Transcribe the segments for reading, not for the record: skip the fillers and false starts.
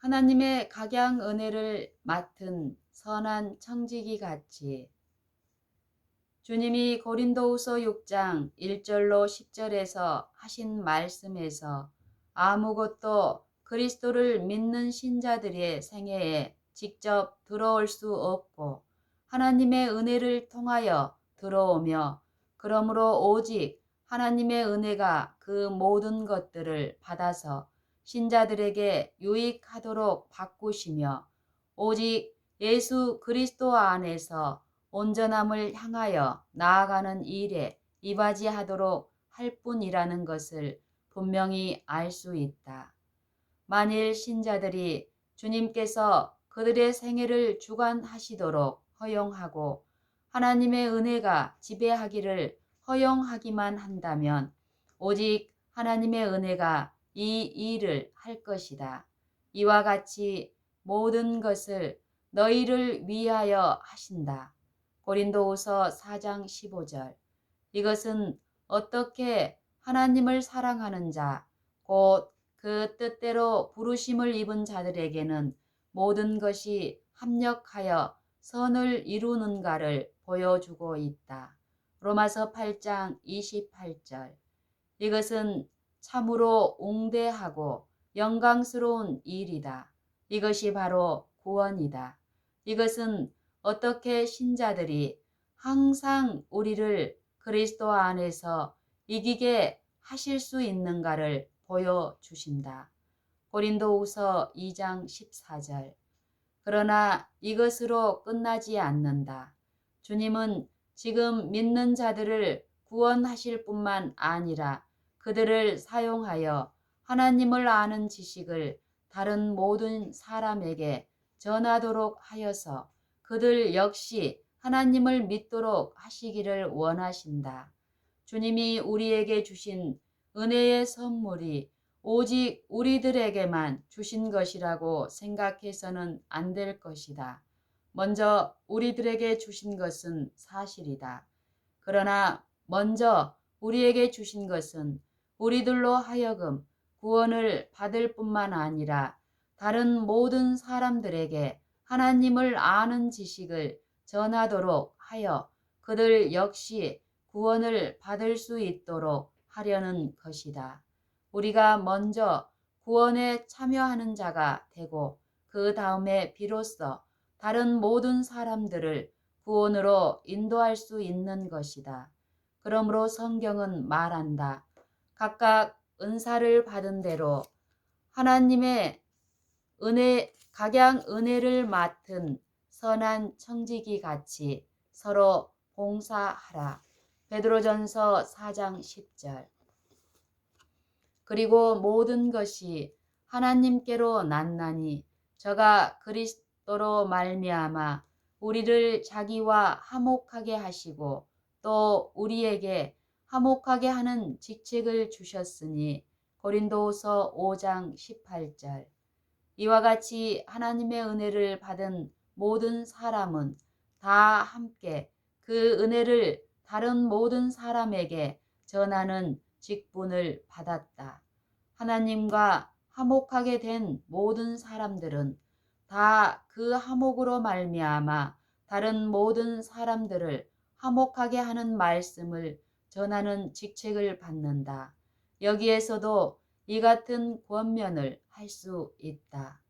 하나님의 각양 은혜를 맡은 선한 청지기 같이 주님이 고린도후서 6장 1절로 10절에서 하신 말씀에서 아무것도 그리스도를 믿는 신자들의 생애에 직접 들어올 수 없고 하나님의 은혜를 통하여 들어오며 그러므로 오직 하나님의 은혜가 그 모든 것들을 받아서 신자들에게 유익하도록 바꾸시며 오직 예수 그리스도 안에서 온전함을 향하여 나아가는 일에 이바지하도록 할 뿐이라는 것을 분명히 알 수 있다. 만일 신자들이 주님께서 그들의 생애를 주관하시도록 허용하고 하나님의 은혜가 지배하기를 허용하기만 한다면 오직 하나님의 은혜가 이 일을 할 것이다. 이와 같이 모든 것을 너희를 위하여 하신다. 고린도후서 4장 15절. 이것은 어떻게 하나님을 사랑하는 자, 곧 그 뜻대로 부르심을 입은 자들에게는 모든 것이 합력하여 선을 이루는가를 보여주고 있다. 로마서 8장 28절. 이것은 참으로 웅대하고 영광스러운 일이다. 이것이 바로 구원이다. 이것은 어떻게 신자들이 항상 우리를 그리스도 안에서 이기게 하실 수 있는가를 보여주신다. 고린도후서 2장 14절. 그러나 이것으로 끝나지 않는다. 주님은 지금 믿는 자들을 구원하실 뿐만 아니라 그들을 사용하여 하나님을 아는 지식을 다른 모든 사람에게 전하도록 하여서 그들 역시 하나님을 믿도록 하시기를 원하신다. 주님이 우리에게 주신 은혜의 선물이 오직 우리들에게만 주신 것이라고 생각해서는 안 될 것이다. 먼저 우리들에게 주신 것은 사실이다. 그러나 먼저 우리에게 주신 것은 우리들로 하여금 구원을 받을 뿐만 아니라 다른 모든 사람들에게 하나님을 아는 지식을 전하도록 하여 그들 역시 구원을 받을 수 있도록 하려는 것이다. 우리가 먼저 구원에 참여하는 자가 되고 그 다음에 비로소 다른 모든 사람들을 구원으로 인도할 수 있는 것이다. 그러므로 성경은 말한다. 각각 은사를 받은 대로 하나님의 각양 은혜를 맡은 선한 청지기 같이 서로 봉사하라. 베드로전서 4장 10절. 그리고 모든 것이 하나님께로 났나니 저가 그리스도로 말미암아 우리를 자기와 화목하게 하시고 또 우리에게 화목하게 하는 직책을 주셨으니 고린도후서 5장 18절. 이와 같이 하나님의 은혜를 받은 모든 사람은 다 함께 그 은혜를 다른 모든 사람에게 전하는 직분을 받았다. 하나님과 화목하게 된 모든 사람들은 다 그 화목으로 말미암아 다른 모든 사람들을 화목하게 하는 말씀을 전하는 직책을 받는다. 여기에서도 이 같은 권면을 할 수 있다.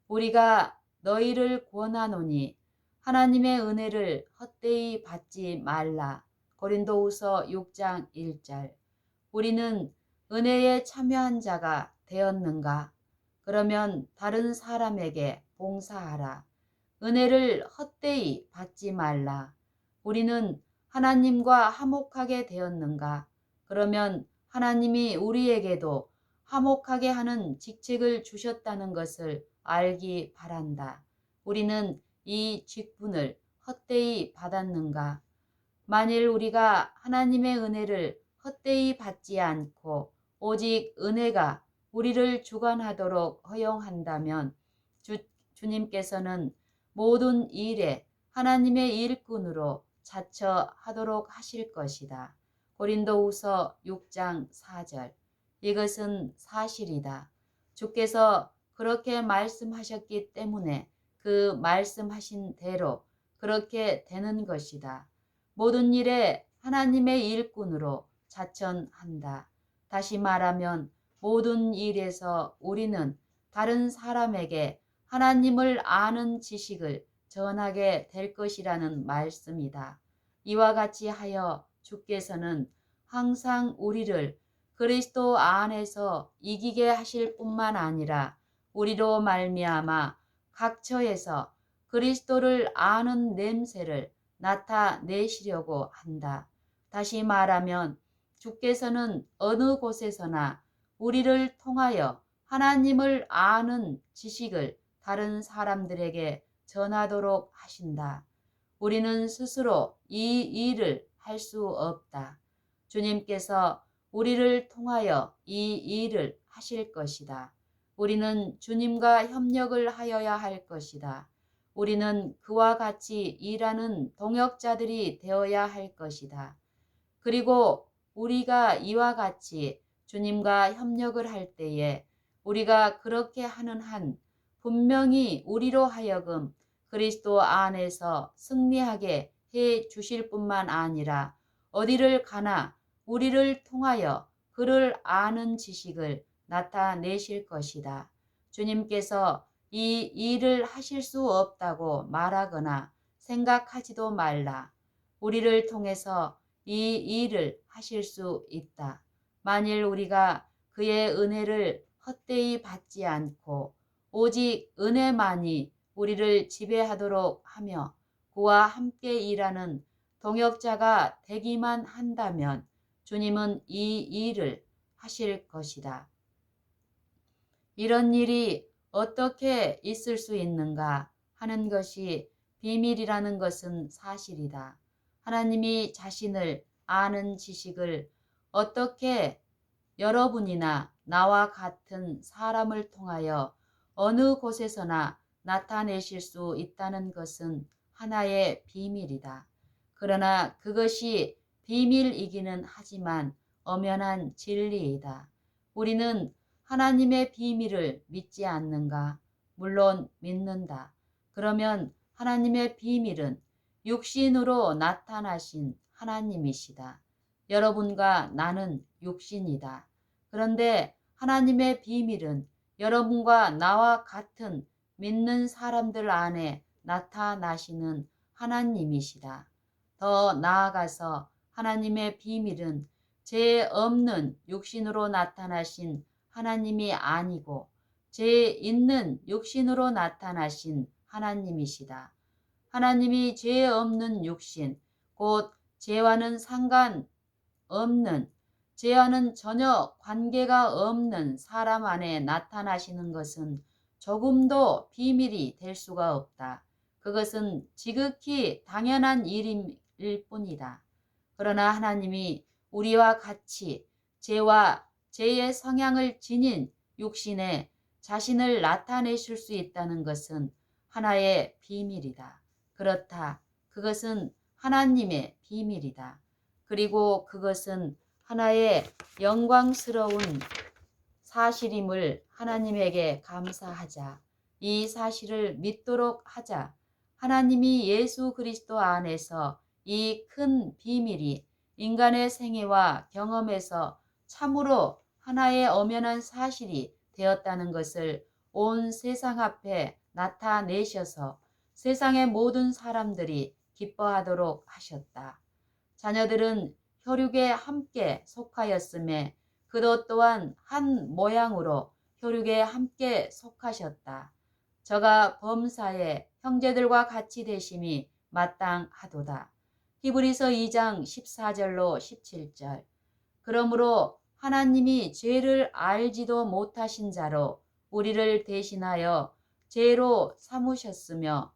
우리가 너희를 권하노니 하나님의 은혜를 헛되이 받지 말라. 고린도후서 6장 1절. 우리는 은혜에 참여한 자가 되었는가? 그러면 다른 사람에게 봉사하라. 은혜를 헛되이 받지 말라. 우리는 하나님과 화목하게 되었는가? 그러면 하나님이 우리에게도 화목하게 하는 직책을 주셨다는 것을 알기 바란다. 우리는 이 직분을 헛되이 받았는가? 만일 우리가 하나님의 은혜를 헛되이 받지 않고 오직 은혜가 우리를 주관하도록 허용한다면 주님께서는 모든 일에 하나님의 일꾼으로 자처하도록 하실 것이다. 고린도후서 6장 4절. 이것은 사실이다. 주께서 그렇게 말씀하셨기 때문에 그 말씀하신 대로 그렇게 되는 것이다. 모든 일에 하나님의 일꾼으로 자천한다. 다시 말하면 모든 일에서 우리는 다른 사람에게 하나님을 아는 지식을 전하게 될 것이라는 말씀이다. 이와 같이 하여 주께서는 항상 우리를 그리스도 안에서 이기게 하실 뿐만 아니라 우리로 말미암아 각처에서 그리스도를 아는 냄새를 나타내시려고 한다. 다시 말하면 주께서는 어느 곳에서나 우리를 통하여 하나님을 아는 지식을 다른 사람들에게 전하도록 하신다. 우리는 스스로 이 일을 할 수 없다. 주님께서 우리를 통하여 이 일을 하실 것이다. 우리는 주님과 협력을 하여야 할 것이다. 우리는 그와 같이 일하는 동역자들이 되어야 할 것이다. 그리고 우리가 이와 같이 주님과 협력을 할 때에 우리가 그렇게 하는 한 분명히 우리로 하여금 그리스도 안에서 승리하게 해 주실 뿐만 아니라 어디를 가나 우리를 통하여 그를 아는 지식을 나타내실 것이다. 주님께서 이 일을 하실 수 없다고 말하거나 생각하지도 말라. 우리를 통해서 이 일을 하실 수 있다. 만일 우리가 그의 은혜를 헛되이 받지 않고 오직 은혜만이 우리를 지배하도록 하며 그와 함께 일하는 동역자가 되기만 한다면 주님은 이 일을 하실 것이다. 이런 일이 어떻게 있을 수 있는가 하는 것이 비밀이라는 것은 사실이다. 하나님이 자신을 아는 지식을 어떻게 여러분이나 나와 같은 사람을 통하여 어느 곳에서나 나타내실 수 있다는 것은 하나의 비밀이다. 그러나 그것이 비밀이기는 하지만 엄연한 진리이다. 우리는 하나님의 비밀을 믿지 않는가? 물론 믿는다. 그러면 하나님의 비밀은 육신으로 나타나신 하나님이시다. 여러분과 나는 육신이다. 그런데 하나님의 비밀은 여러분과 나와 같은 믿는 사람들 안에 나타나시는 하나님이시다. 더 나아가서 하나님의 비밀은 죄 없는 육신으로 나타나신 하나님이 아니고 죄 있는 육신으로 나타나신 하나님이시다. 하나님이 죄 없는 육신, 곧 죄와는 상관없는, 죄와는 전혀 관계가 없는 사람 안에 나타나시는 것은 조금도 비밀이 될 수가 없다. 그것은 지극히 당연한 일일 뿐이다. 그러나 하나님이 우리와 같이 죄와 죄의 성향을 지닌 육신에 자신을 나타내실 수 있다는 것은 하나의 비밀이다. 그렇다. 그것은 하나님의 비밀이다. 그리고 그것은 하나의 영광스러운 사실임을 하나님에게 감사하자. 이 사실을 믿도록 하자. 하나님이 예수 그리스도 안에서 이 큰 비밀이 인간의 생애와 경험에서 참으로 하나의 엄연한 사실이 되었다는 것을 온 세상 앞에 나타내셔서 세상의 모든 사람들이 기뻐하도록 하셨다. 자녀들은 혈육에 함께 속하였음에 그도 또한 한 모양으로 혈육에 함께 속하셨다. 저가 범사에 형제들과 같이 되심이 마땅하도다. 히브리서 2장 14절로 17절. 그러므로 하나님이 죄를 알지도 못하신 자로 우리를 대신하여 죄로 삼으셨으며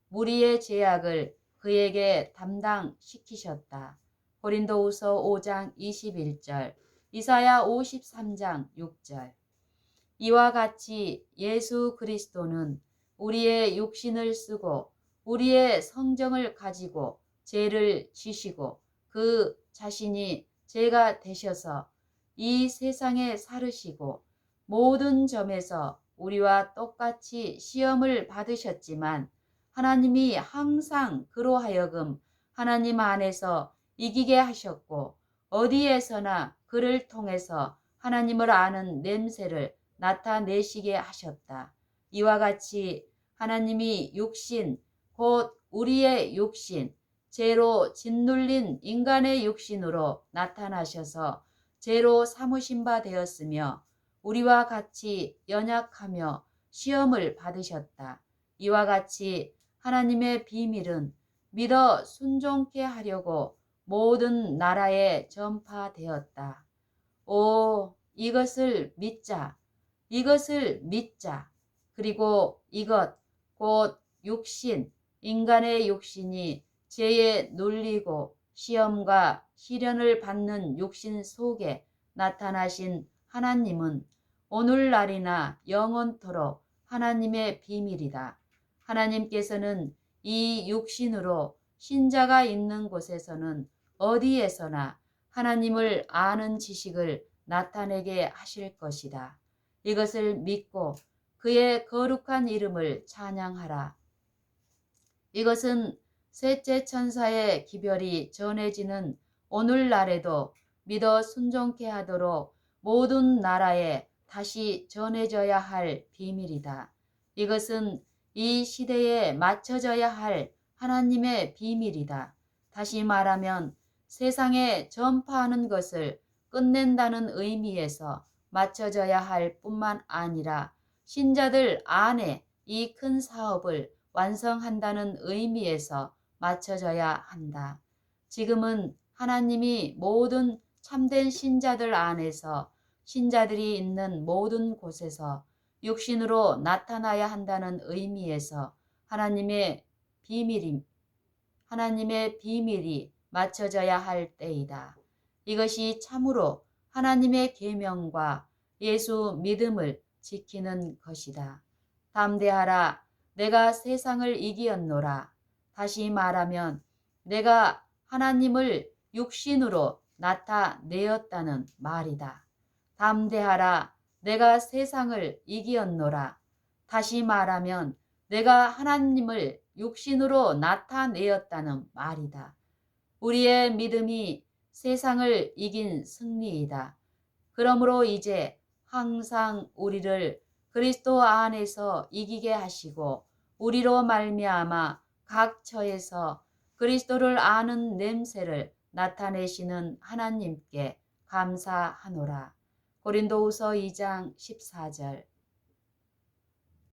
무리의 죄악을 그에게 담당시키셨다. 고린도후서 5장 21절, 이사야 53장 6절. 이와 같이 예수 그리스도는 우리의 육신을 쓰고 우리의 성정을 가지고 죄를 지시고 그 자신이 죄가 되셔서 이 세상에 살으시고 모든 점에서 우리와 똑같이 시험을 받으셨지만 하나님이 항상 그로 하여금 하나님 안에서 이기게 하셨고 어디에서나 그를 통해서 하나님을 아는 냄새를 나타내시게 하셨다. 이와 같이 하나님이 육신, 곧 우리의 육신, 죄로 짓눌린 인간의 육신으로 나타나셔서 죄로 삼으신 바 되었으며 우리와 같이 연약하며 시험을 받으셨다. 이와 같이 하나님의 비밀은 믿어 순종케 하려고 모든 나라에 전파되었다. 오, 이것을 믿자. 이것을 믿자. 그리고 이것, 곧 육신, 인간의 육신이 죄에 눌리고 시험과 시련을 받는 육신 속에 나타나신 하나님은 오늘날이나 영원토록 하나님의 비밀이다. 하나님께서는 이 육신으로 신자가 있는 곳에서는 어디에서나 하나님을 아는 지식을 나타내게 하실 것이다. 이것을 믿고 그의 거룩한 이름을 찬양하라. 이것은 셋째 천사의 기별이 전해지는 오늘날에도 믿어 순종케 하도록 모든 나라에 다시 전해져야 할 비밀이다. 이것은 이 시대에 맞춰져야 할 하나님의 비밀이다. 다시 말하면 세상에 전파하는 것을 끝낸다는 의미에서 맞춰져야 할 뿐만 아니라 신자들 안에 이 큰 사업을 완성한다는 의미에서 맞춰져야 한다. 지금은 하나님이 모든 참된 신자들 안에서 신자들이 있는 모든 곳에서 육신으로 나타나야 한다는 의미에서 하나님의 비밀이 맞춰져야 할 때이다. 이것이 참으로 하나님의 계명과 예수 믿음을 지키는 것이다. 담대하라. 내가 세상을 이기었노라. 다시 말하면 내가 하나님을 육신으로 나타내었다는 말이다. 담대하라. 내가 세상을 이기었노라. 다시 말하면 내가 하나님을 육신으로 나타내었다는 말이다. 우리의 믿음이 세상을 이긴 승리이다. 그러므로 이제 항상 우리를 그리스도 안에서 이기게 하시고 우리로 말미암아 각 처에서 그리스도를 아는 냄새를 나타내시는 하나님께 감사하노라. 고린도후서 2장 14절.